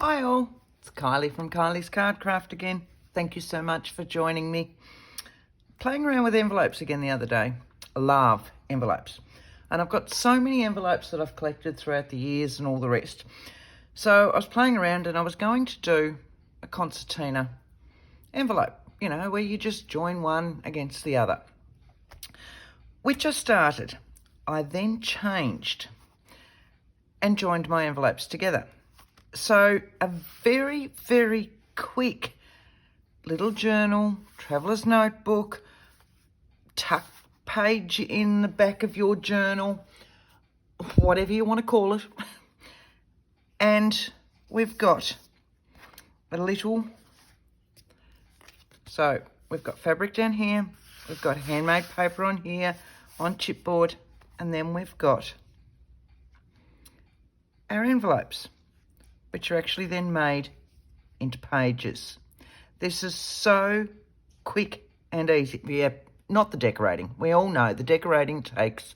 Hi all, it's Kylie from Kylie's Card Craft again. Thank you so much for joining me. Playing around with envelopes again the other day. I love envelopes. And I've got so many envelopes that I've collected throughout the years and all the rest. So I was playing around and I was going to do a concertina envelope, you know, where you just join one against the other. Which I started. I then changed and joined my envelopes together. So a very, very quick little journal, traveller's notebook, tuck page in the back of your journal, whatever you want to call it. And we've got a little, so we've got fabric down here, we've got handmade paper on here, on chipboard, and then we've got our envelopes, which are actually then made into pages. This is so quick and easy. Yeah, not the decorating. We all know the decorating takes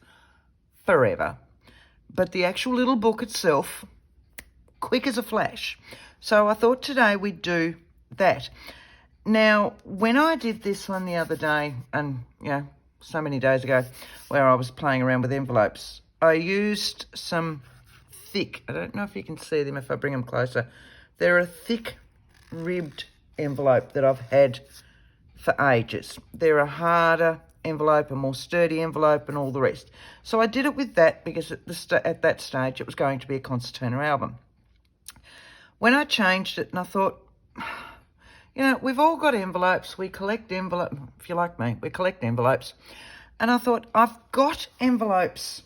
forever. But the actual little book itself, quick as a flash. So I thought today we'd do that. Now, when I did this one the other day, and, you know, so many days ago, where I was playing around with envelopes, I used some thick, I don't know if you can see them if I bring them closer. They're a thick ribbed envelope that I've had for ages. They're a harder envelope, a more sturdy envelope and all the rest. So I did it with that because at that stage it was going to be a concertina album. When I changed it and I thought, you know, we've all got envelopes. We collect envelopes. If you're like me, we collect envelopes. And I thought, I've got envelopes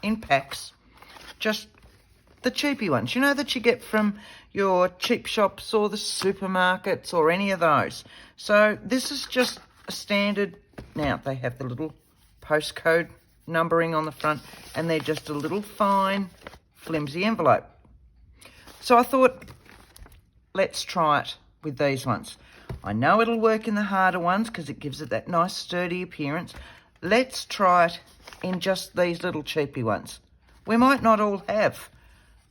in packs, just the cheapy ones, you know, that you get from your cheap shops or the supermarkets or any of those. So this is just a standard. Now, they have the little postcode numbering on the front, and they're just a little fine, flimsy envelope. So I thought, let's try it with these ones. I know it'll work in the harder ones because it gives it that nice sturdy appearance. Let's try it in just these little cheapy ones. We might not all have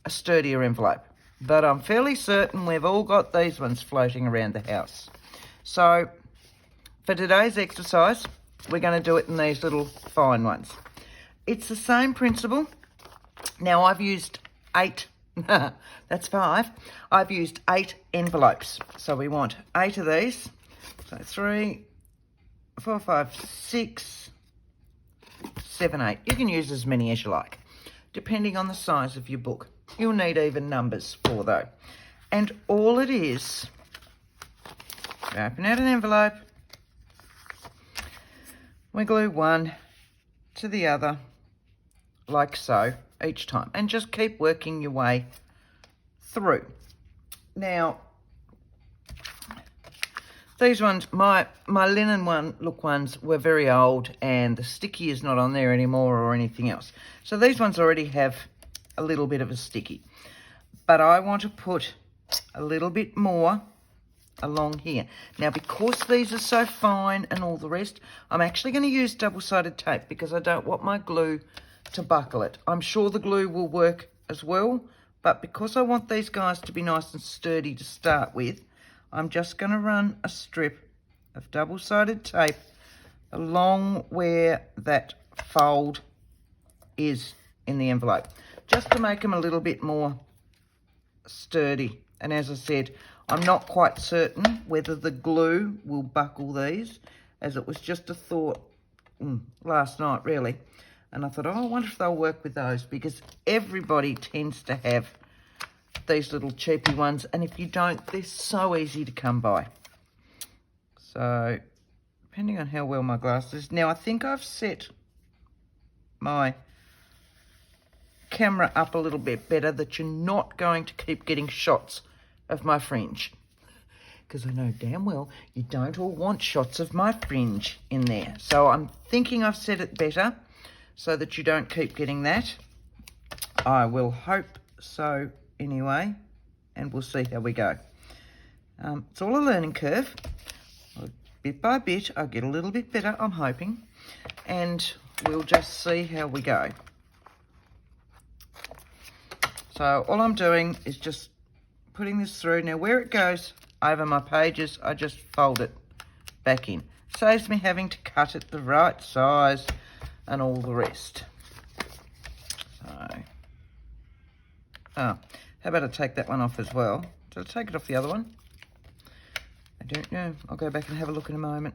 a sturdier envelope, but I'm fairly certain we've all got these ones floating around the house. So for today's exercise, we're going to do it in these little fine ones. It's the same principle. Now I've used 8, that's 5. I've used 8 envelopes. So we want 8 of these. So 3, 4, 5, 6, 7, 8. You can use as many as you like, depending on the size of your book. You'll need even numbers for though. And all it is, you open out an envelope, we glue one to the other, like so, each time. And just keep working your way through. Now, these ones, my linen ones were very old and the sticky is not on there anymore or anything else. So these ones already have a little bit of a sticky. But I want to put a little bit more along here. Now, because these are so fine and all the rest, I'm actually going to use double-sided tape because I don't want my glue to buckle it. I'm sure the glue will work as well, but because I want these guys to be nice and sturdy to start with, I'm just going to run a strip of double-sided tape along where that fold is in the envelope, just to make them a little bit more sturdy. And as I said, I'm not quite certain whether the glue will buckle these, as it was just a thought last night, really. And I thought, oh, I wonder if they'll work with those, because everybody tends to have these little cheapy ones, and if you don't, they're so easy to come by. So depending on how well my glass is. Now I think I've set my camera up a little bit better, that you're not going to keep getting shots of my fringe, because I know damn well you don't all want shots of my fringe in there. So I'm thinking I've set it better so that you don't keep getting that. I will hope so anyway, and we'll see how we go. It's all a learning curve. Bit by bit, I'll get a little bit better, I'm hoping, and we'll just see how we go. So all I'm doing is just putting this through. Now where it goes over my pages, I just fold it back in. Saves me having to cut it the right size and all the rest. So, how about I take that one off as well? Did I take it off the other one? I don't know. I'll go back and have a look in a moment.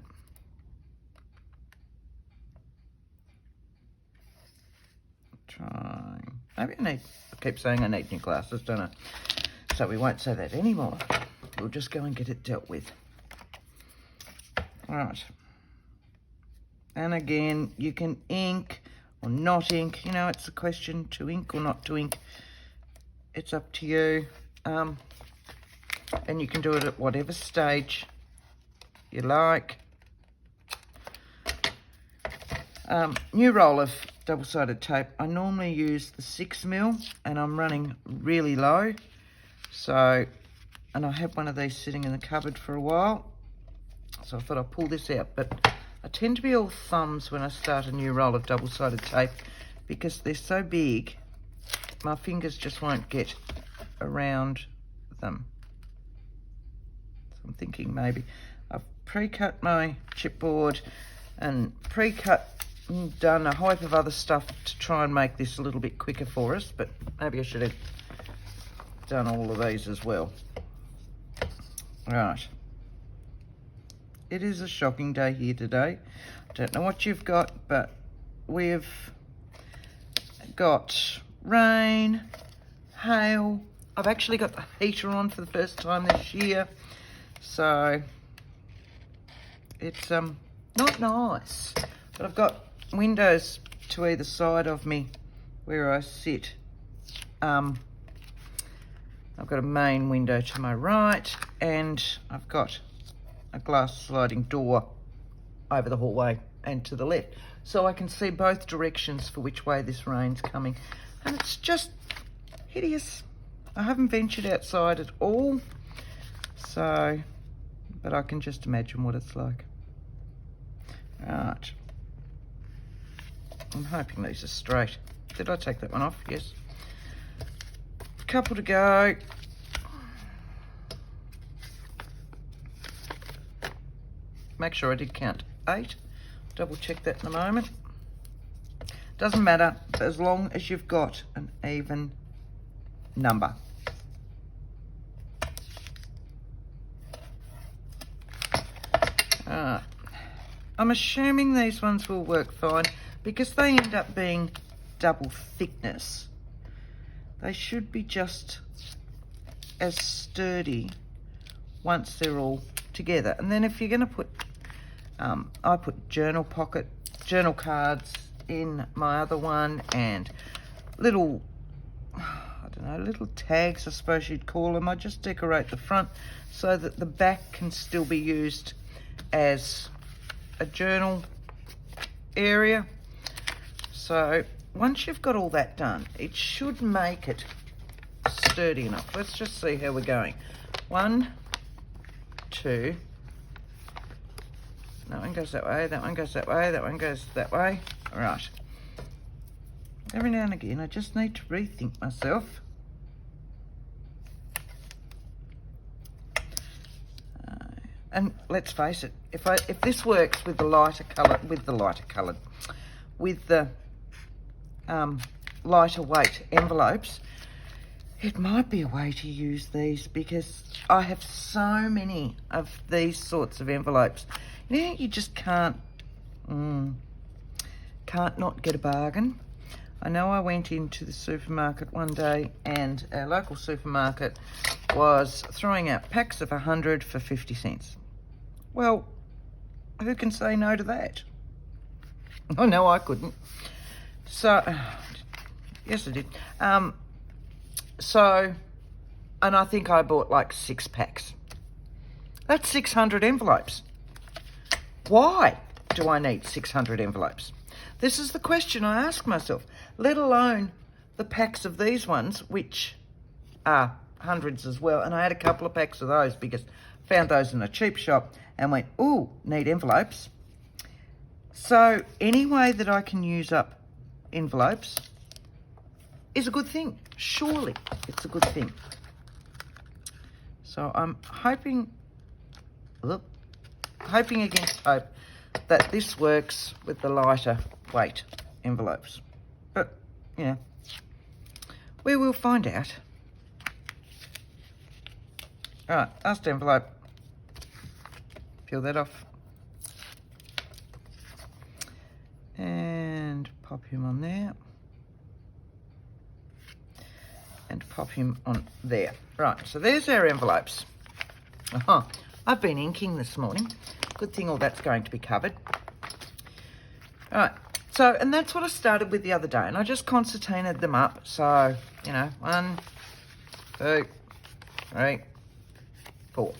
Trying. Maybe I keep saying I need new glasses, don't I? So we won't say that anymore. We'll just go and get it dealt with. Right. And again, you can ink or not ink. You know, it's a question to ink or not to ink. It's up to you. And you can do it at whatever stage you like. New roll of double-sided tape. I normally use the 6mm and I'm running really low. So, and I have one of these sitting in the cupboard for a while. So I thought I'd pull this out. But I tend to be all thumbs when I start a new roll of double-sided tape because they're so big, my fingers just won't get around them. So I'm thinking maybe I've pre-cut my chipboard and pre-cut and done a heap of other stuff to try and make this a little bit quicker for us, but maybe I should have done all of these as well. Right. It is a shocking day here today. I don't know what you've got, but we've got rain, hail. I've actually got the heater on for the first time this year, so it's not nice. But I've got windows to either side of me where I sit. I've got a main window to my right, and I've got a glass sliding door over the hallway and to the left. So I can see both directions for which way this rain's coming. And it's just hideous. I haven't ventured outside at all. So, but I can just imagine what it's like. Right. I'm hoping these are straight. Did I take that one off? Yes. A couple to go. Make sure I did count 8. Double check that in a moment. Doesn't matter as long as you've got an even number. I'm assuming these ones will work fine because they end up being double thickness. They should be just as sturdy once they're all together. And then if you're going to put, I put journal cards in my other one, and little, I don't know, little tags, I suppose you'd call them. I just decorate the front so that the back can still be used as a journal area. So once you've got all that done, it should make it sturdy enough. Let's just see how we're going. 1, 2. That one goes that way, that one goes that way, that one goes that way. All right. Every now and again, I just need to rethink myself. And let's face it, if this works with the lighter colour, with the lighter weight envelopes, it might be a way to use these because I have so many of these sorts of envelopes. You know, you just can't not get a bargain. I know I went into the supermarket one day and our local supermarket was throwing out packs of 100 for 50 cents. Well, who can say no to that? Oh, no, I couldn't. So, yes, I did. So, and I think I bought like 6 packs. That's 600 envelopes. Why do I need 600 envelopes? This is the question I ask myself, let alone the packs of these ones, which are hundreds as well. And I had a couple of packs of those because I found those in a cheap shop and went, ooh, need envelopes. So any way that I can use up envelopes is a good thing. Surely it's a good thing. So I'm hoping against hope that this works with the lighter weight envelopes. But, yeah, we will find out. All right, last envelope. Peel that off. And pop him on there. And pop him on there. Right, so there's our envelopes. I've been inking this morning. Good thing all that's going to be covered. All right, so, and that's what I started with the other day, and I just concertinaed them up. So, you know, 1, 2, 3, 4.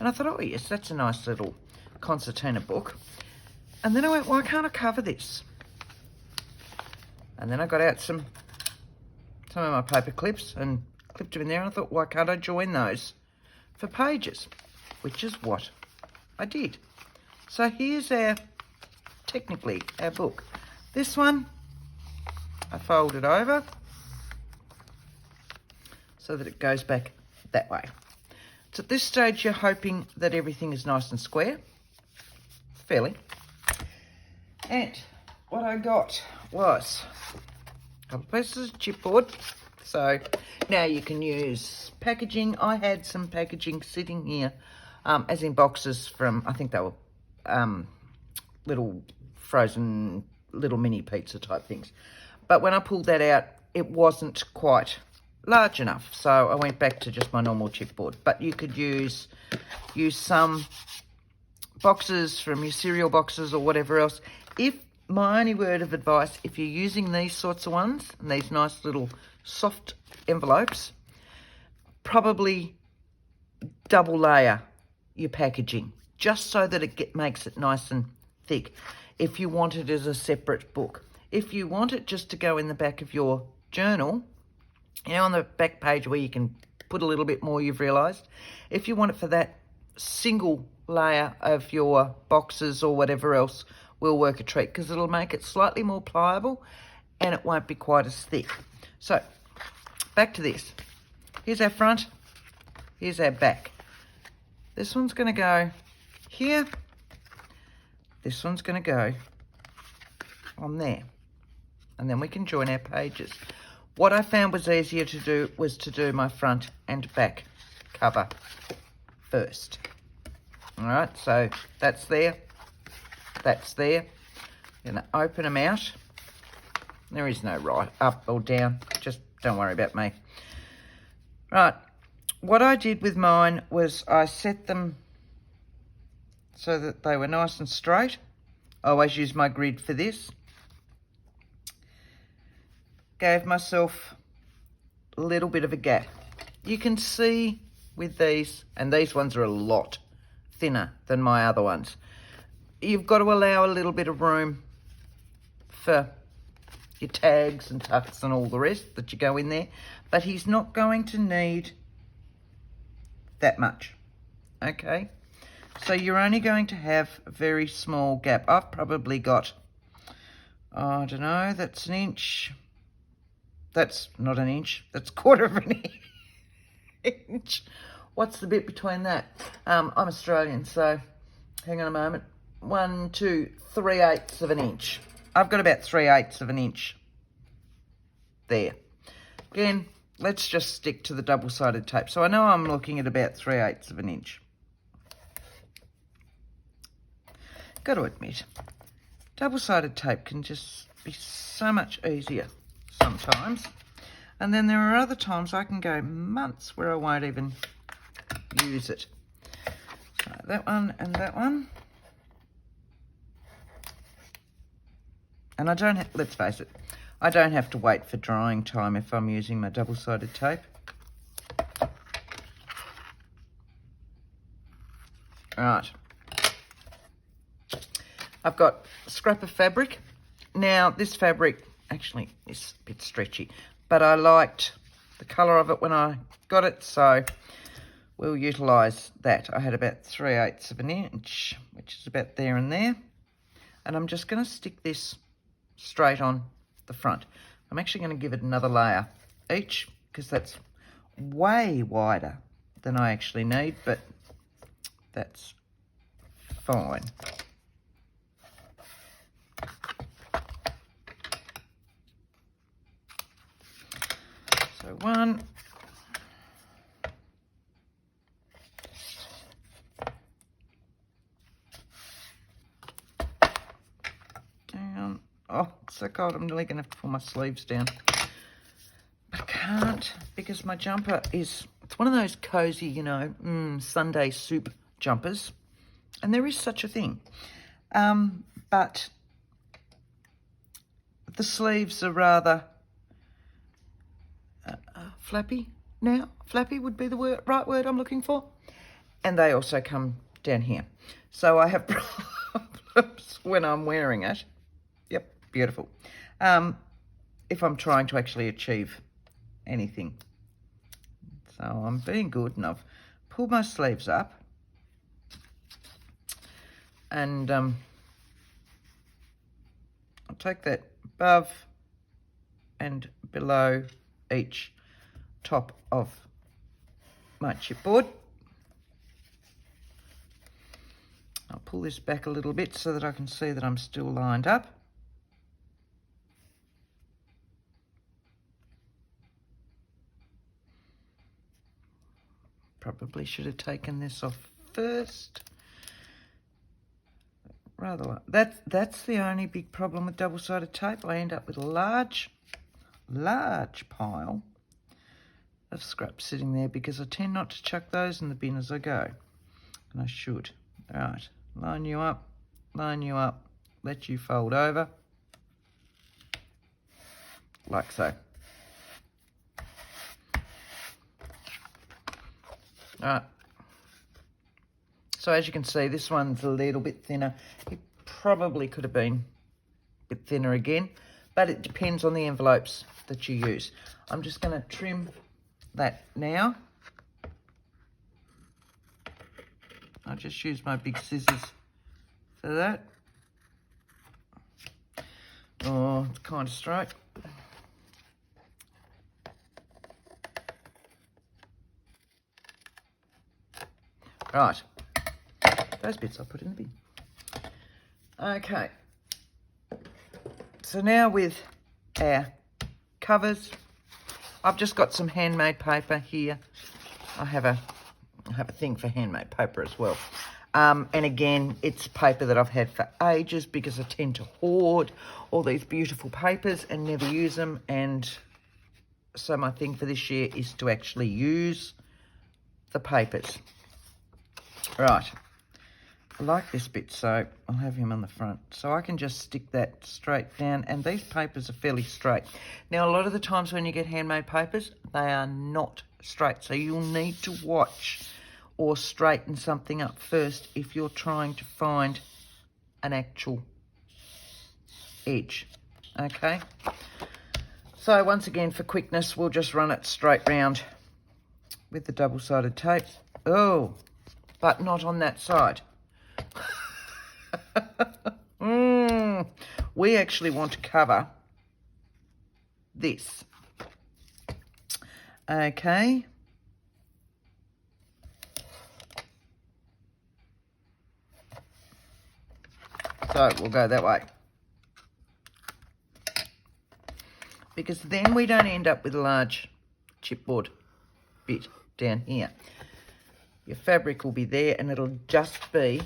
And I thought, oh yes, that's a nice little concertina book. And then I went, why can't I cover this? And then I got out some of my paper clips and clipped them in there, and I thought, why can't I join those for pages? Which is what I did. So here's technically our book. This one, I fold it over so that it goes back that way. So at this stage, you're hoping that everything is nice and square, fairly. And what I got was a couple of pieces of chipboard. So now you can use packaging. I had some packaging sitting here, as in boxes from, I think they were little frozen, little mini pizza type things. But when I pulled that out, it wasn't quite large enough. So I went back to just my normal chipboard. But you could use some boxes from your cereal boxes or whatever else. My only word of advice, if you're using these sorts of ones, and these nice little soft envelopes, probably double layer your packaging, just so that it makes it nice and thick, if you want it as a separate book. If you want it just to go in the back of your journal, you know, on the back page where you can put a little bit more, you've realised, if you want it for that, single layer of your boxes or whatever else will work a treat, because it'll make it slightly more pliable and it won't be quite as thick. So back to this. Here's our front, here's our back. This one's going to go here, this one's going to go on there, and then we can join our pages. What I found was easier to do was to do my front and back cover first. All right, so that's there, that's there. I'm going to open them out. There is no right, up or down, just don't worry about me. Right, what I did with mine was I set them so that they were nice and straight. I always use my grid for this. Gave myself a little bit of a gap. You can see with these, and these ones are a lot thinner than my other ones. You've got to allow a little bit of room for your tags and tucks and all the rest that you go in there, but he's not going to need that much, okay? So you're only going to have a very small gap. I've probably got, I don't know, that's an inch. That's not an inch, that's 1/4 of an inch. What's the bit between that? I'm Australian, so hang on a moment. 1, 2, 3/8 of an inch. I've got about 3/8 of an inch there. Again, let's just stick to the double-sided tape. So I know I'm looking at about 3/8 of an inch. Got to admit, double-sided tape can just be so much easier sometimes. And then there are other times I can go months where I won't even use it. So that one and that one. And I don't have, let's face it, I don't have to wait for drying time if I'm using my double-sided tape. Right. I've got a scrap of fabric. Now, this fabric actually is a bit stretchy, but I liked the colour of it when I got it, so we'll utilise that. I had about 3/8 of an inch, which is about there and there. And I'm just going to stick this straight on the front. I'm actually going to give it another layer each, because that's way wider than I actually need, but that's fine. So one. Down. Oh, it's so cold, I'm really going to have to pull my sleeves down. I can't, because my jumper is, it's one of those cozy, you know, Sunday soup jumpers. And there is such a thing. But the sleeves are rather flappy now. Flappy would be the right word I'm looking for. And they also come down here. So I have problems when I'm wearing it. Yep, beautiful. If I'm trying to actually achieve anything. So I'm being good, and I've pulled my sleeves up. And I'll take that above and below each top of my chipboard. I'll pull this back a little bit so that I can see that I'm still lined up. Probably should have taken this off first. Rather, that's the only big problem with double-sided tape. I end up with a large pile of scraps sitting there because I tend not to chuck those in the bin as I go. And I should. All right, line you up, let you fold over, like so. All right. So as you can see, this one's a little bit thinner. It probably could have been a bit thinner again, but it depends on the envelopes that you use. I'm just going to trim that now. I'll just use my big scissors for that. Oh, it's kind of straight. Right. Those bits I'll put in the bin. Okay. So now with our covers, I've just got some handmade paper here. I have a thing for handmade paper as well. And again, it's paper that I've had for ages because I tend to hoard all these beautiful papers and never use them. And so my thing for this year is to actually use the papers. Right. I like this bit, so I'll have him on the front. So I can just stick that straight down, and these papers are fairly straight. Now, a lot of the times when you get handmade papers, they are not straight, so you'll need to watch or straighten something up first if you're trying to find an actual edge, okay? So once again, for quickness, we'll just run it straight round with the double-sided tape. Oh, but not on that side. We actually want to cover this. Okay. So we'll go that way. Because then we don't end up with a large chipboard bit down here. Your fabric will be there and it'll just be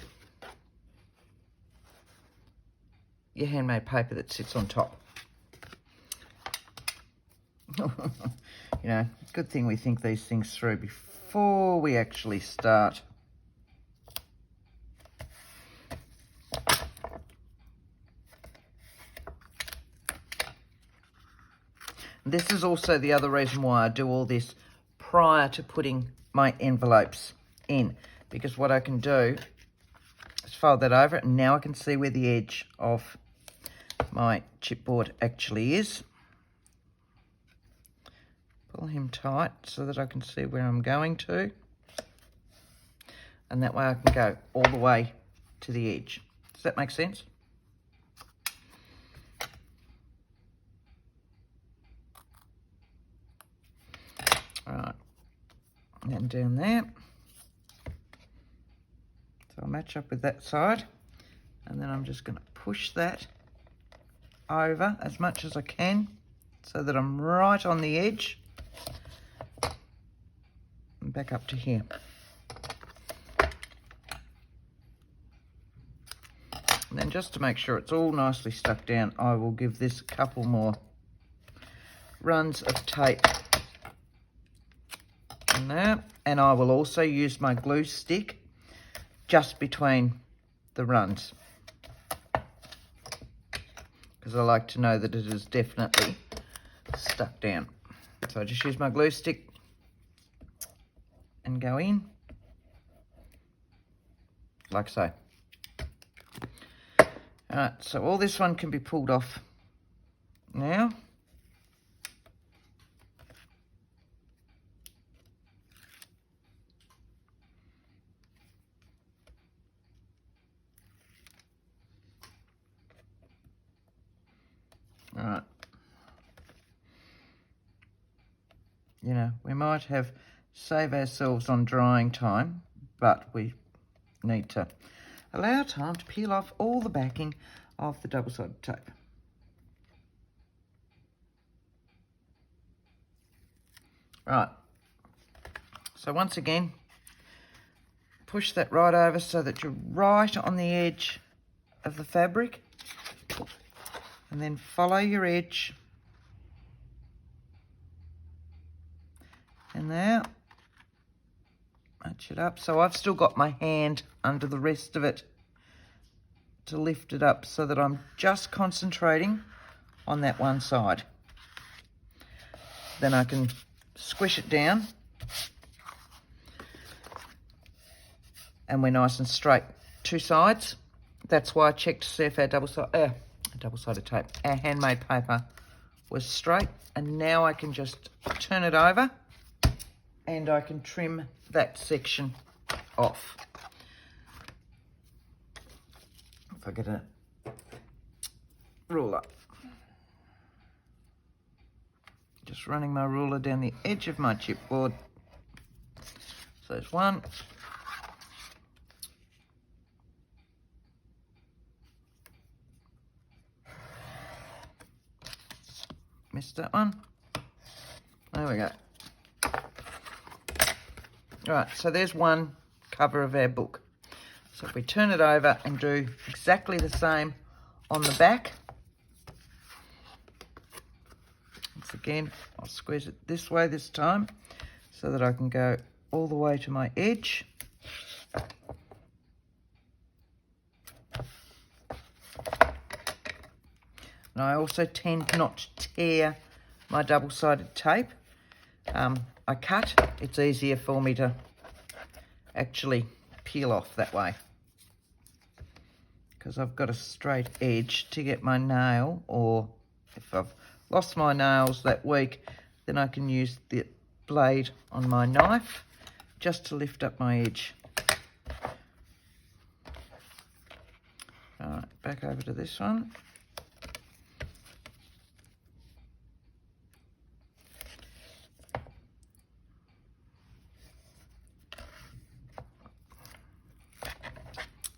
your handmade paper that sits on top. You know, good thing we think these things through before we actually start. This is also the other reason why I do all this prior to putting my envelopes in, because what I can do is fold that over and now I can see where the edge of my chipboard actually is. Pull him tight so that I can see where I'm going to, and that way I can go all the way to the edge. Does that make sense? All right, and down there. So I'll match up with that side, and then I'm just going to push that over as much as I can so that I'm right on the edge and back up to here. And then just to make sure it's all nicely stuck down, I will give this a couple more runs of tape in there, and I will also use my glue stick just between the runs, because I like to know that it is definitely stuck down. So I just use my glue stick and go in like so. Alright, so all this one can be pulled off now. Alright. You know, we might have save ourselves on drying time, but we need to allow time to peel off all the backing of the double-sided tape. Right, so once again, push that right over so that you're right on the edge of the fabric, and then follow your edge and there, match it up. So I've still got my hand under the rest of it to lift it up so that I'm just concentrating on that one side. Then I can squish it down and we're nice and straight. Two sides. That's why I checked to see if our double-sided tape, our handmade paper was straight. And now I can just turn it over and I can trim that section off. If I get a ruler. Just running my ruler down the edge of my chipboard. So there's one. Missed that one. There we go. Right, so there's one cover of our book. So if we turn it over and do exactly the same on the back. Once again, I'll squeeze it this way this time so that I can go all the way to my edge. And I also tend not to tear my double-sided tape. I cut. It's easier for me to actually peel off that way, because I've got a straight edge to get my nail, or if I've lost my nails that week, then I can use the blade on my knife just to lift up my edge. All right, back over to this one.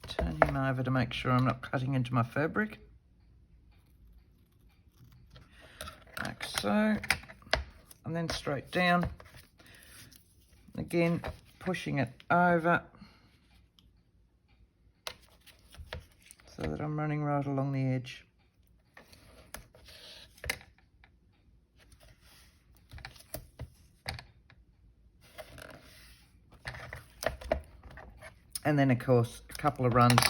Turn him over to make sure I'm not cutting into my fabric. Like so. And then straight down. Again, pushing it over so that I'm running right along the edge. And then, of course, a couple of runs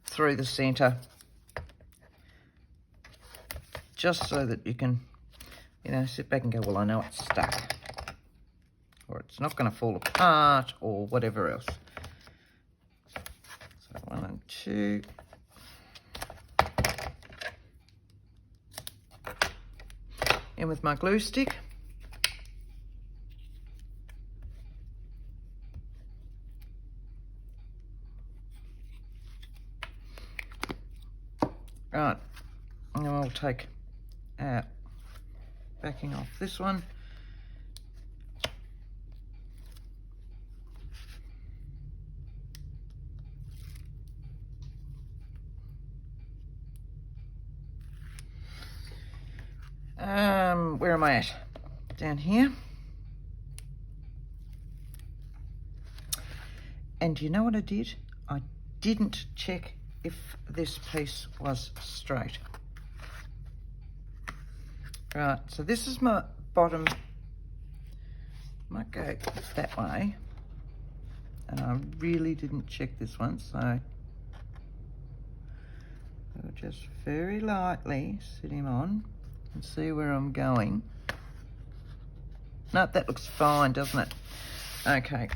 through the centre, just so that you can, you know, sit back and go, well, I know it's stuck, or it's not going to fall apart, or whatever else. So 1 and 2. In with my glue stick. Right, and then I'll take backing off this one. Where am I at? Down here. And you know what I did? I didn't check if this piece was straight. Right, so this is my bottom. Might go that way. And I really didn't check this one, so I'll just very lightly sit him on and see where I'm going. No, that looks fine, doesn't it? Okay.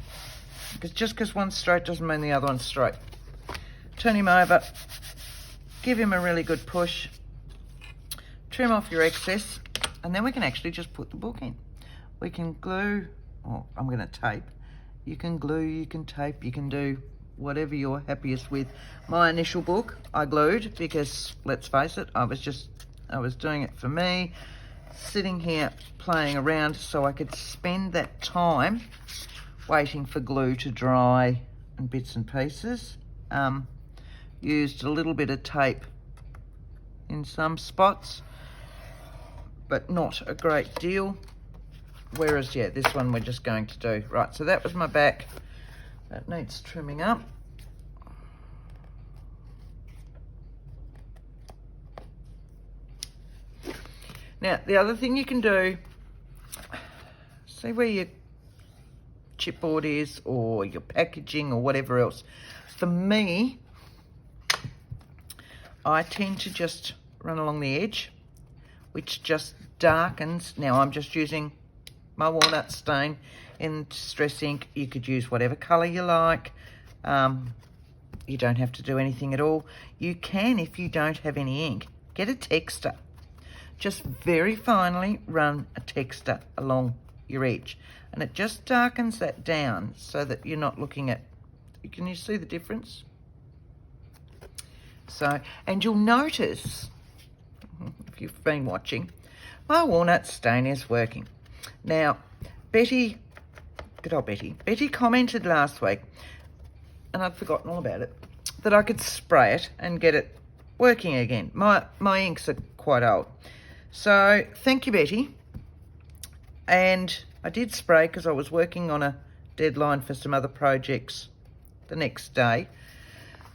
Because just because one's straight doesn't mean the other one's straight. Turn him over, give him a really good push, trim off your excess, and then we can actually just put the book in. We can glue, or I'm going to tape. You can glue, you can tape, you can do whatever you're happiest with. My initial book I glued because, let's face it, I was doing it for me, sitting here playing around so I could spend that time waiting for glue to dry and bits and pieces. Used a little bit of tape in some spots, but not a great deal. Whereas, yeah, this one we're just going to do. Right, so that was my back. That needs trimming up. Now, the other thing you can do, see where your chipboard is or your packaging or whatever else. For me, I tend to just run along the edge, which just darkens. Now I'm just using my walnut stain in Stress Ink. You could use whatever colour you like. You don't have to do anything at all. You can, if you don't have any ink, get a texter. Just very finely run a texter along your edge, and it just darkens that down so that you're not looking at, can you see the difference? So, and you'll notice, if you've been watching, my walnut stain is working. Now, Betty, good old Betty, Betty commented last week, and I'd forgotten all about it, that I could spray it and get it working again. My inks are quite old. So, thank you, Betty. And I did spray because I was working on a deadline for some other projects the next day.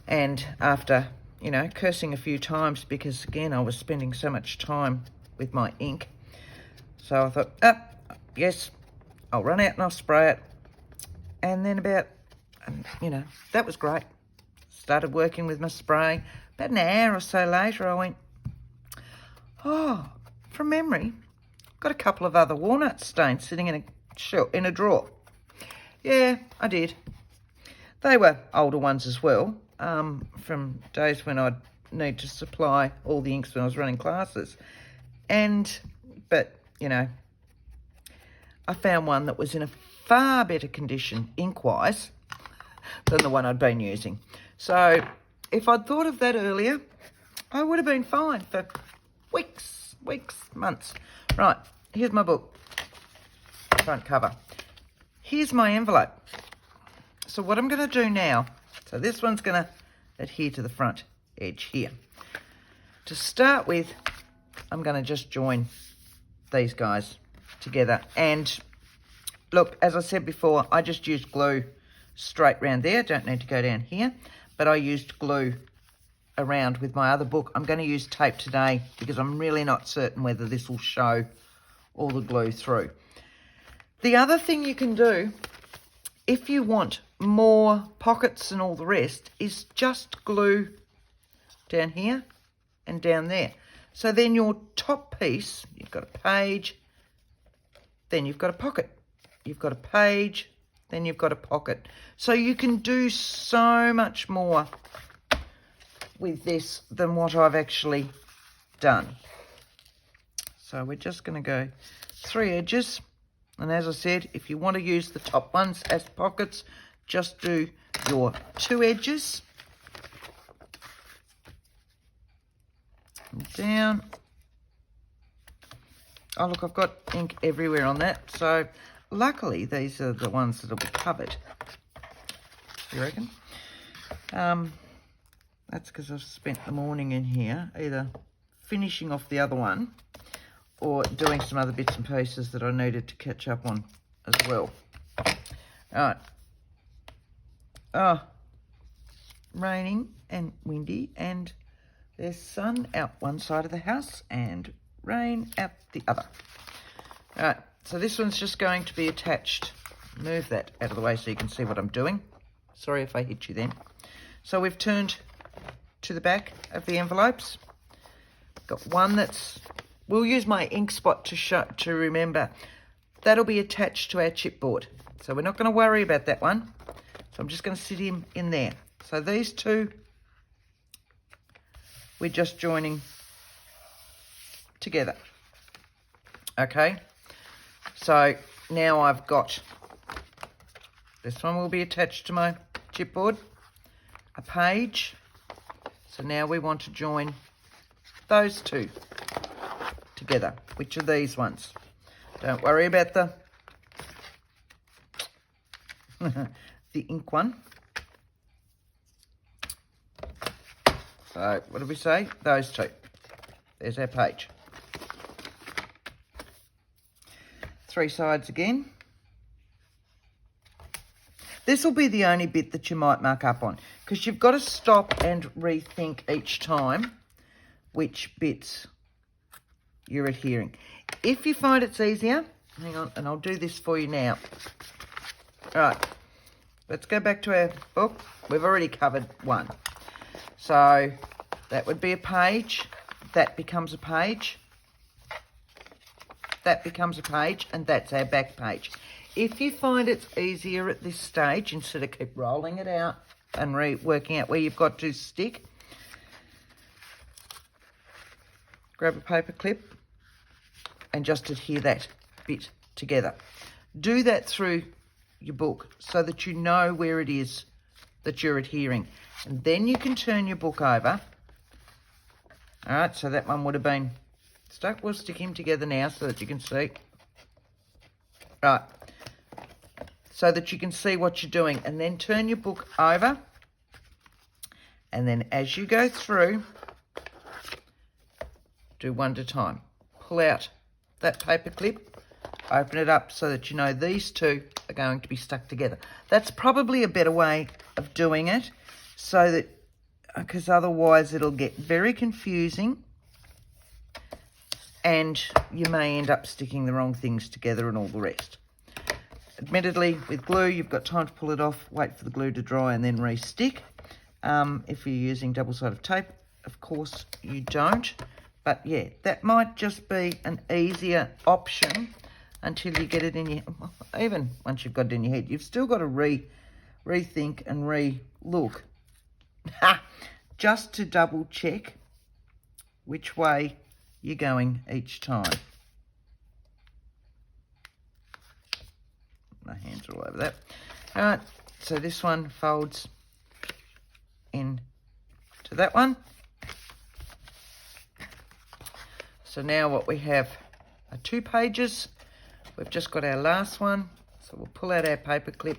And after, you know, cursing a few times because, again, I was spending so much time with my ink. So I thought, yes, I'll run out and I'll spray it. And then about, you know, that was great. Started working with my spray. About an hour or so later, I went, oh, from memory, got a couple of other walnut stains sitting in a drawer. Yeah, I did. They were older ones as well, from days when I'd need to supply all the inks when I was running classes. But, you know, I found one that was in a far better condition ink-wise than the one I'd been using. So if I'd thought of that earlier, I would have been fine for weeks, months. Right, here's my book, front cover. Here's my envelope. So what I'm going to do now, so this one's going to adhere to the front edge here. To start with, I'm going to just join these guys together. And look, as I said before, I just used glue straight round there. Don't need to go down here. But I used glue around with my other book. I'm going to use tape today because I'm really not certain whether this will show all the glue through. The other thing you can do, if you want more pockets and all the rest, is just glue down here and down there. So then your top piece, you've got a page, then you've got a pocket. You've got a page, then you've got a pocket. So you can do so much more with this than what I've actually done. So we're just going to go 3 edges. And as I said, if you want to use the top ones as pockets, just do your 2 edges. And down. Oh, look, I've got ink everywhere on that. So luckily, these are the ones that will be covered. You reckon? That's because I've spent the morning in here either finishing off the other one or doing some other bits and pieces that I needed to catch up on as well. All right. Oh, raining and windy, and there's sun out one side of the house and rain out the other. All right, so this one's just going to be attached. Move that out of the way so you can see what I'm doing. Sorry if I hit you then. So we've turned to the back of the envelopes. Got one that's, we'll use my ink spot to remember. That'll be attached to our chipboard. So we're not going to worry about that one. So I'm just going to sit him in there. So these two, we're just joining together. Okay. So now I've got, this one will be attached to my chipboard, a page. So now we want to join those two together. Which are these ones? Don't worry about the the ink one. So what did we say? Those two. There's our page. 3 sides again. This will be the only bit that you might mark up on, because you've got to stop and rethink each time which bits you're adhering. If you find it's easier, hang on, and I'll do this for you now. All right, let's go back to our book. We've already covered one. So that would be a page. That becomes a page. That becomes a page, and that's our back page. If you find it's easier at this stage, instead of keep rolling it out and working out where you've got to stick, grab a paper clip and just adhere that bit together. Do that through your book so that you know where it is that you're adhering. And then you can turn your book over. All right, so that one would have been stuck. We'll stick him together now so that you can see. Right. So that you can see what you're doing. And then turn your book over. And then as you go through, do one at a time. Pull out that paper clip, open it up so that you know these two are going to be stuck together. That's probably a better way of doing it, so that, because otherwise it'll get very confusing and you may end up sticking the wrong things together and all the rest. Admittedly, with glue, you've got time to pull it off, wait for the glue to dry and then re-stick. If you're using double-sided tape, of course you don't. But yeah, that might just be an easier option until you get it in your, even once you've got it in your head, you've still got to rethink and re-look. Just to double check which way you're going each time. My hands are all over that. All right, so this one folds in to that one. So now what we have are 2 pages. We've just got our last one. So we'll pull out our paper clip,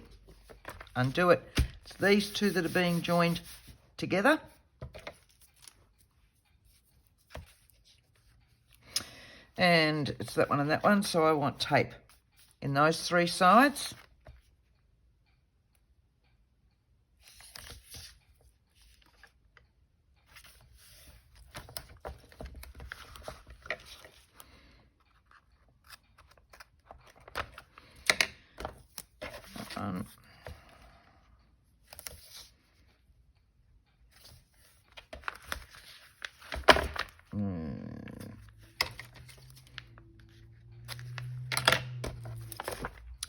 undo it. It's these two that are being joined together. And it's that one and that one. So I want tape in those 3 sides.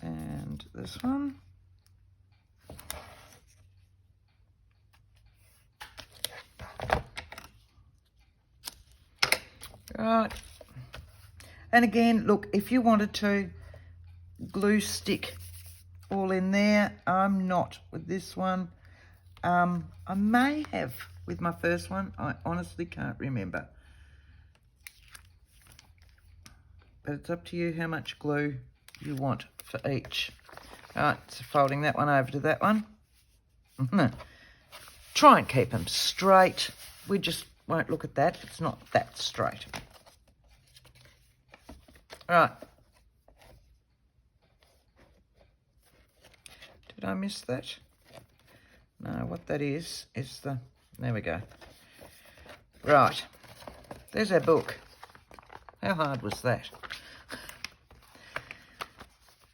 And this one. Right. And again, look, if you wanted to glue stick all in there, I'm not with this one. I may have with my first one. I honestly can't remember. But it's up to you how much glue you want for each. All right, so folding that one over to that one. Try and keep them straight. We just won't look at that. It's not that straight. Right. Did I miss that? No, what that is the... There we go. Right. There's our book. How hard was that?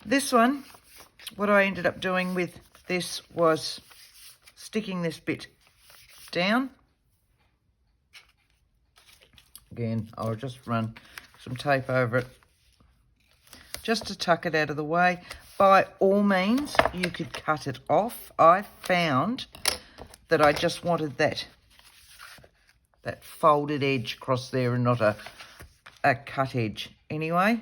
This one, what I ended up doing with this was sticking this bit down. Again, I'll just run some tape over it just to tuck it out of the way. By all means, you could cut it off. I found that I just wanted that folded edge across there and not a cut edge anyway.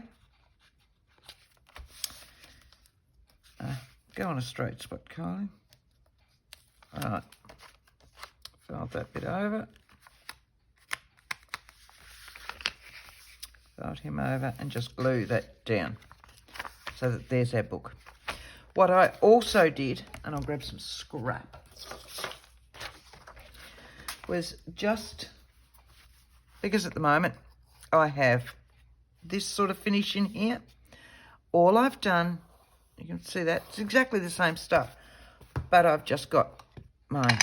Go on a straight spot, Kylie. All right, fold that bit over. Fold him over and just glue that down so that there's our book. What I also did, and I'll grab some scrap, was just, because at the moment I have this sort of finish in here, all I've done, you can see that, it's exactly the same stuff, but I've just got my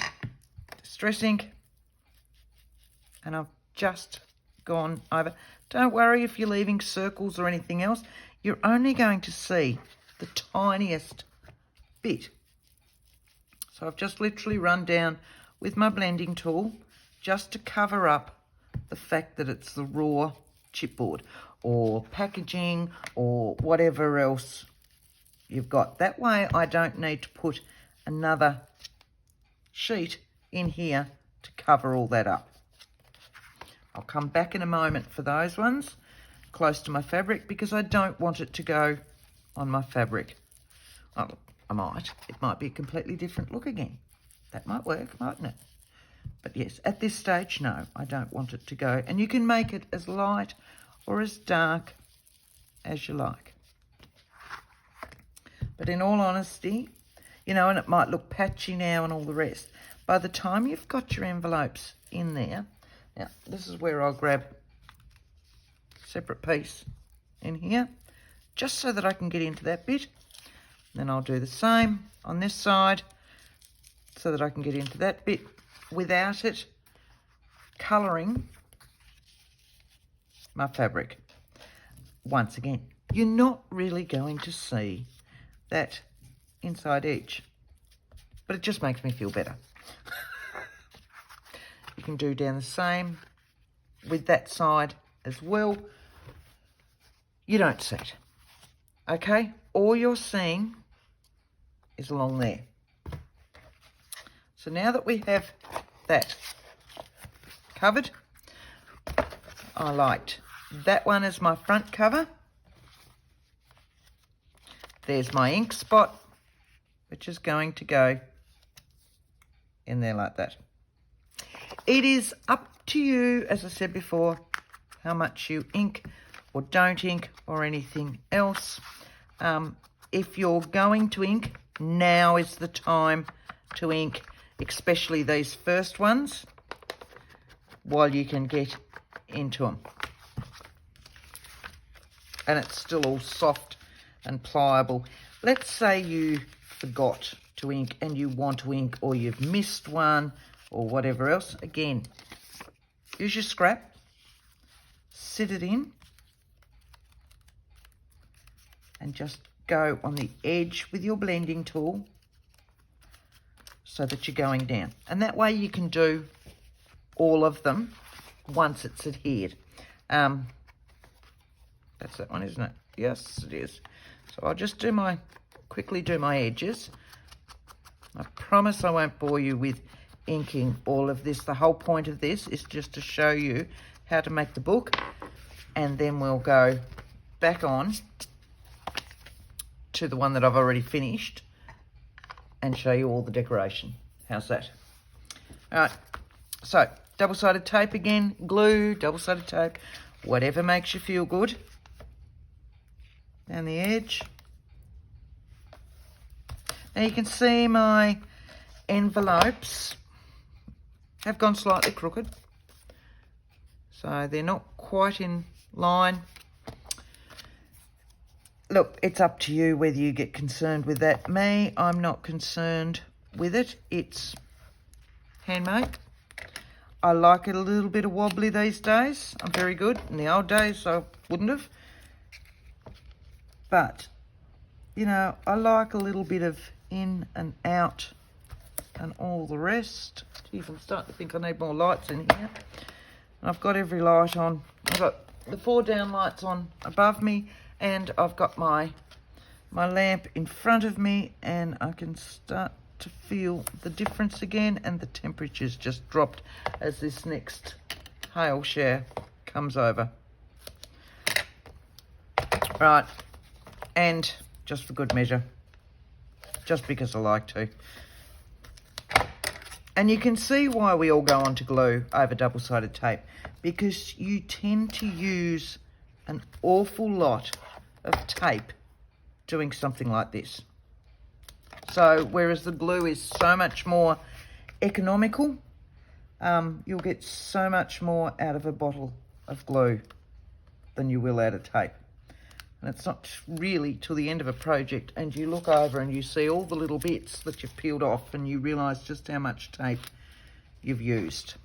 distress ink and I've just gone over. Don't worry if you're leaving circles or anything else, you're only going to see the tiniest bit. So I've just literally run down with my blending tool just to cover up the fact that it's the raw chipboard or packaging or whatever else you've got. That way I don't need to put another sheet in here to cover all that up. I'll come back in a moment for those ones close to my fabric because I don't want it to go on my fabric. Oh, I might. It might be a completely different look again. That might work, mightn't it? But yes, at this stage, no, I don't want it to go. And you can make it as light or as dark as you like. But in all honesty, you know, and it might look patchy now and all the rest. By the time you've got your envelopes in there, now this is where I'll grab a separate piece in here, just so that I can get into that bit. Then I'll do the same on this side, so that I can get into that bit without it colouring my fabric. Once again, you're not really going to see that inside edge, but it just makes me feel better. You can do down the same with that side as well. You don't see it, okay? All you're seeing is along there. So now that we have that covered, I liked that one as my front cover. There's my ink spot, which is going to go in there like that. It is up to you, as I said before, how much you ink or don't ink or anything else. If you're going to ink, now is the time to ink, especially these first ones, while you can get into them. And it's still all soft and pliable. Let's say you forgot to ink and you want to ink, or you've missed one or whatever else. Again, use your scrap, sit it in, and just go on the edge with your blending tool so that you're going down. And that way you can do all of them once it's adhered. That's that one, isn't it? Yes, it is. So I'll just quickly do my edges. I promise I won't bore you with inking all of this. The whole point of this is just to show you how to make the book, and then we'll go back on to the one that I've already finished and show you all the decoration. How's that? All right, so double-sided tape again, glue, double-sided tape, whatever makes you feel good. Down the edge. Now you can see my envelopes have gone slightly crooked, so they're not quite in line. look, it's up to you whether you get concerned with that. Me, I'm not concerned with it. It's handmade. I like it a little bit of wobbly these days. I'm very good. In the old days, I wouldn't have. But, you know, I like a little bit of in and out and all the rest. Geez, I'm starting to think I need more lights in here. I've got every light on. I've got the 4 down lights on above me, and I've got my lamp in front of me, and I can start to feel the difference again, and the temperature's just dropped as this next hail shower comes over. Right, and just for good measure, just because I like to. And you can see why we all go on to glue over double-sided tape, because you tend to use an awful lot of tape doing something like this. So whereas the glue is so much more economical, you'll get so much more out of a bottle of glue than you will out of tape. And it's not really till the end of a project and you look over and you see all the little bits that you've peeled off and you realise just how much tape you've used.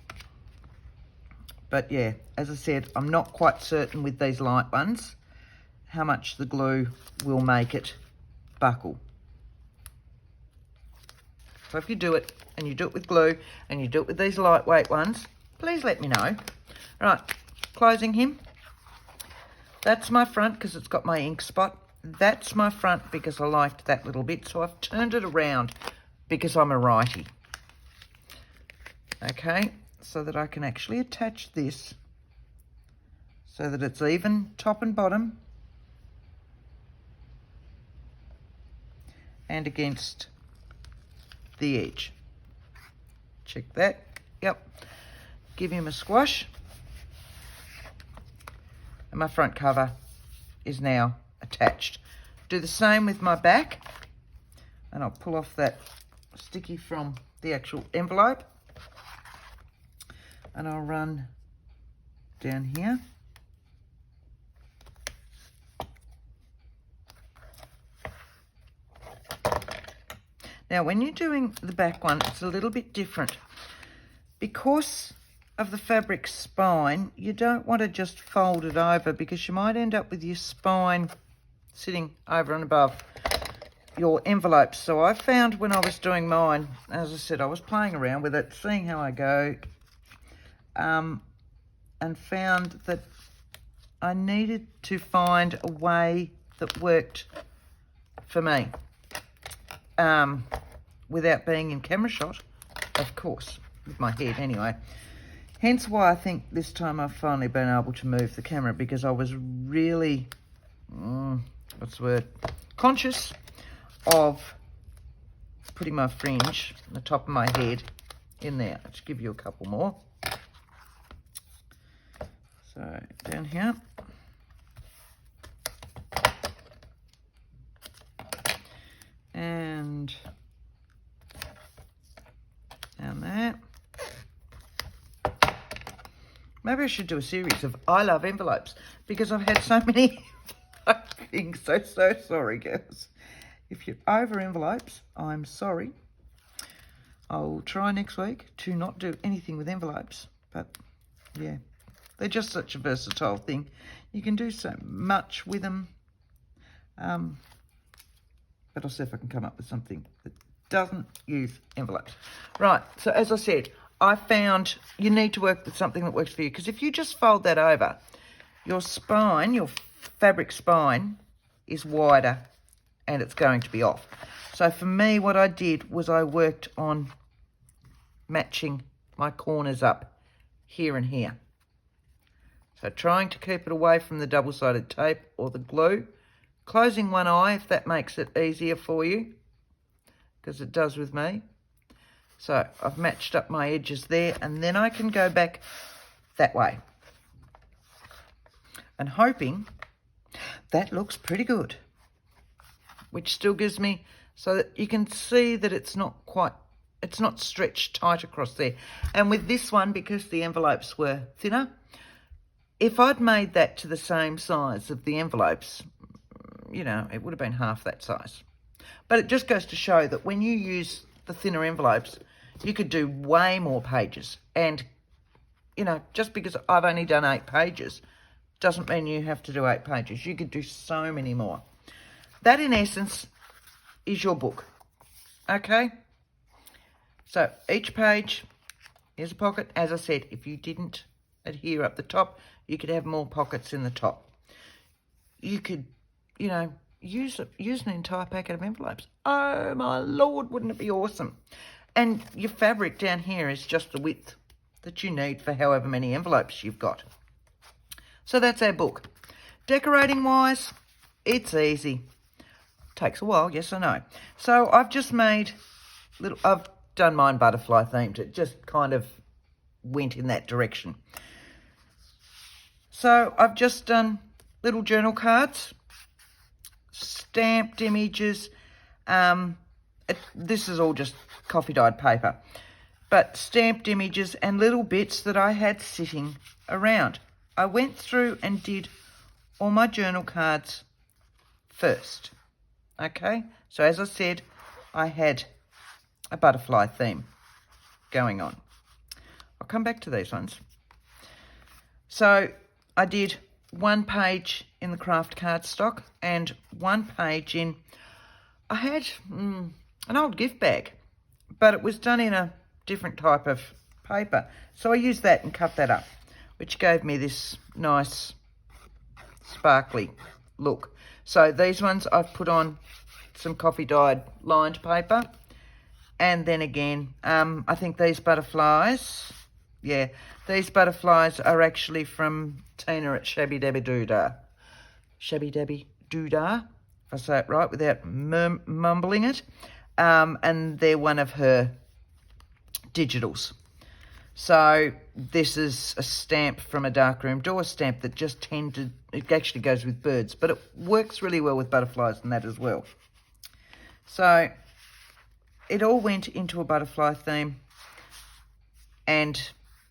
But yeah, as I said, I'm not quite certain with these light ones how much the glue will make it buckle. So if you do it, and you do it with glue, and you do it with these lightweight ones, please let me know. Right, closing him. That's my front because it's got my ink spot. That's my front because I liked that little bit. So I've turned it around because I'm a righty. Okay, so that I can actually attach this so that it's even top and bottom and against the edge. Check that. Yep. Give him a squash. And my front cover is now attached. Do the same with my back. And I'll pull off that sticky from the actual envelope. And I'll run down here. Now, when you're doing the back one, it's a little bit different. Because of the fabric spine, you don't want to just fold it over because you might end up with your spine sitting over and above your envelopes. So I found when I was doing mine, as I said, I was playing around with it, seeing how I go, and found that I needed to find a way that worked for me. Without being in camera shot, of course, with my head anyway. Hence why I think this time I've finally been able to move the camera, because I was really, conscious of putting my fringe on the top of my head in there. I'll just give you a couple more. So down here. And down there. Maybe I should do a series of I love envelopes, because I've had so many things. So sorry, girls. If you're over envelopes, I'm sorry. I'll try next week to not do anything with envelopes. But yeah, they're just such a versatile thing. You can do so much with them. But I'll see if I can come up with something that doesn't use envelopes. Right, so as I said, I found you need to work with something that works for you, because if you just fold that over, your spine, your fabric spine is wider and it's going to be off. So for me, what I did was I worked on matching my corners up here and here. So trying to keep it away from the double-sided tape or the glue. Closing one eye if that makes it easier for you, because it does with me. So I've matched up my edges there, and then I can go back that way. And hoping that looks pretty good, which still gives me, so that you can see that it's not stretched tight across there. And with this one, because the envelopes were thinner, if I'd made that to the same size of the envelopes, you know, it would have been half that size. But it just goes to show that when you use the thinner envelopes, you could do way more pages. And, you know, just because I've only done 8 pages doesn't mean you have to do 8 pages. You could do so many more. That, in essence, is your book. Okay? So each page is a pocket. As I said, if you didn't adhere up the top, you could have more pockets in the top. You could, you know, use an entire packet of envelopes. Oh, my Lord, wouldn't it be awesome? And your fabric down here is just the width that you need for however many envelopes you've got. So that's our book. Decorating-wise, it's easy. Takes a while, yes I know. So I've just made I've done mine butterfly themed. It just kind of went in that direction. So I've just done little journal cards, stamped images. This is all just coffee dyed paper, but stamped images and little bits that I had sitting around. I went through and did all my journal cards first. Okay, so as I said, I had a butterfly theme going on. I'll come back to these ones. So I did 1 page in the craft cardstock and 1 page in, I had an old gift bag, but it was done in a different type of paper. So I used that and cut that up, which gave me this nice sparkly look. So these ones I've put on some coffee dyed lined paper. And then again, I think these butterflies, yeah, these butterflies are actually from Tina at Shabby Dabby Doodah. Shabby Dabby Doodah, if I say it right without mumbling it. And they're one of her digitals. So this is a stamp from a darkroom door stamp that just tended, it actually goes with birds, but it works really well with butterflies and that as well. So it all went into a butterfly theme and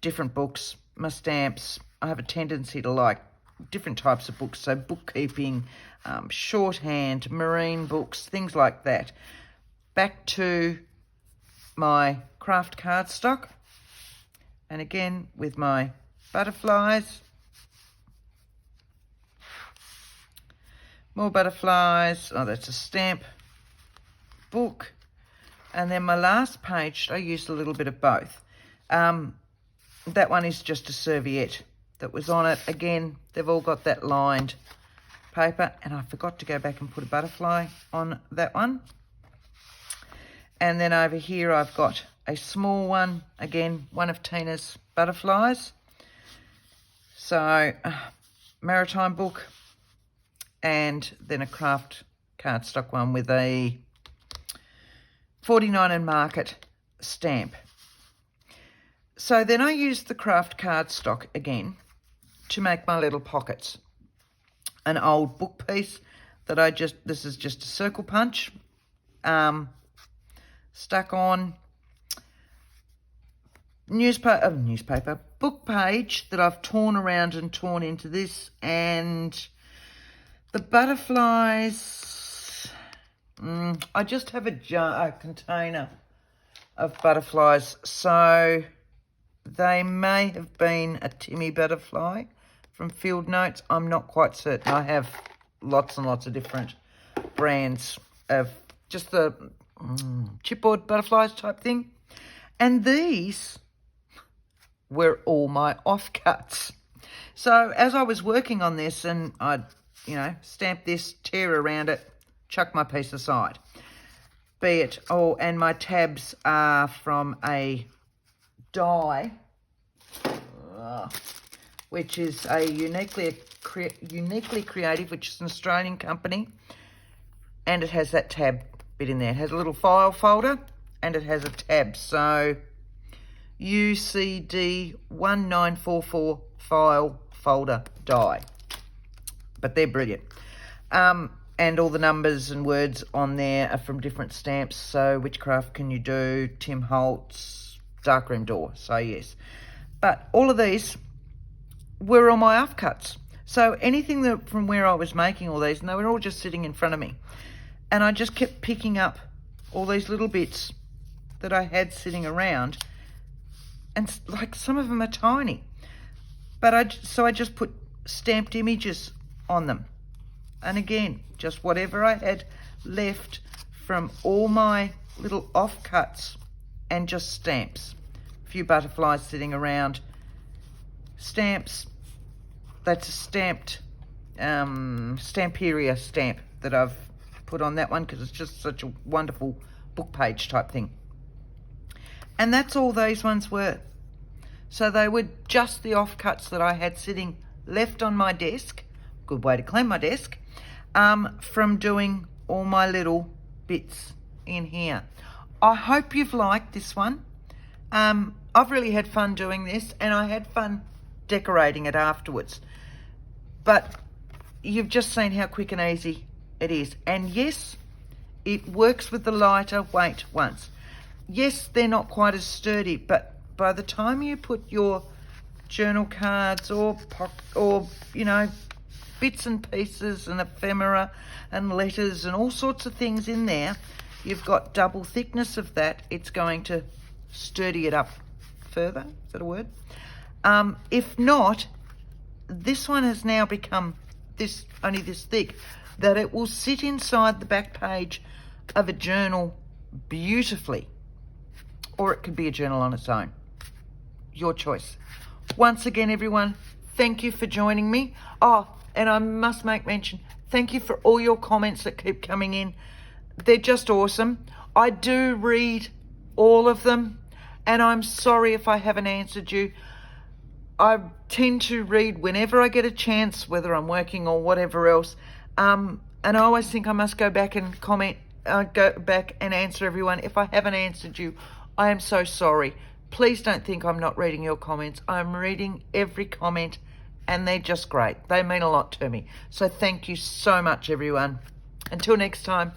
different books, my stamps. I have a tendency to like different types of books, so bookkeeping, shorthand, marine books, things like that. Back to my craft cardstock, and again with my butterflies, more butterflies. Oh, that's a stamp book. And then my last page, I used a little bit of both. That one is just a serviette that was on it. Again, they've all got that lined paper, and I forgot to go back and put a butterfly on that one. And then over here I've got a small one, again, one of Tina's butterflies. So, maritime book, and then a craft cardstock one with a 49 and Market stamp. So then I used the craft cardstock again to make my little pockets. An old book piece that this is just a circle punch, stuck on newspaper book page that I've torn around and torn into this, and the butterflies. I just have a container of butterflies, so they may have been a Timmy butterfly from Field Notes. I'm not quite certain. I have lots and lots of different brands of just the chipboard butterflies type thing. And these were all my offcuts. So as I was working on this, and I'd, stamp this, tear around it, chuck my piece aside. And my tabs are from a die, which is a Uniquely Creative, which is an Australian company, and it has that tab bit in there. It has a little file folder, and it has a tab. So UCD 1944 file folder die. But they're brilliant. And all the numbers and words on there are from different stamps. So Witchcraft Can You Do, Tim Holtz, Darkroom Door. So yes. But all of these were on my offcuts. So anything that from where I was making all these, and they were all just sitting in front of me. And I just kept picking up all these little bits that I had sitting around. And like some of them are tiny. But so I just put stamped images on them. And again, just whatever I had left from all my little offcuts and just stamps. A few butterflies sitting around. Stamps. That's a stamped Stamperia stamp that I've put on that one because it's just such a wonderful book page type thing. And that's all those ones were. So they were just the offcuts that I had sitting left on my desk. Good way to clean my desk. From doing all my little bits in here. I hope you've liked this one. I've really had fun doing this, and I had fun decorating it afterwards. But you've just seen how quick and easy it is. And yes, it works with the lighter weight ones. Yes, they're not quite as sturdy, but by the time you put your journal cards or you know, bits and pieces and ephemera and letters and all sorts of things in there, you've got double thickness of that. It's going to sturdy it up further. Is that a word? If not, this one has now become only this thick, that it will sit inside the back page of a journal beautifully. Or it could be a journal on its own. Your choice. Once again, everyone, thank you for joining me. Oh, and I must make mention, thank you for all your comments that keep coming in. They're just awesome. I do read all of them, and I'm sorry if I haven't answered you. I tend to read whenever I get a chance, whether I'm working or whatever else. And I always think I must go back and comment, go back and answer everyone. If I haven't answered you, I am so sorry. Please don't think I'm not reading your comments. I'm reading every comment, and they're just great. They mean a lot to me. So thank you so much, everyone. Until next time,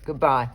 goodbye.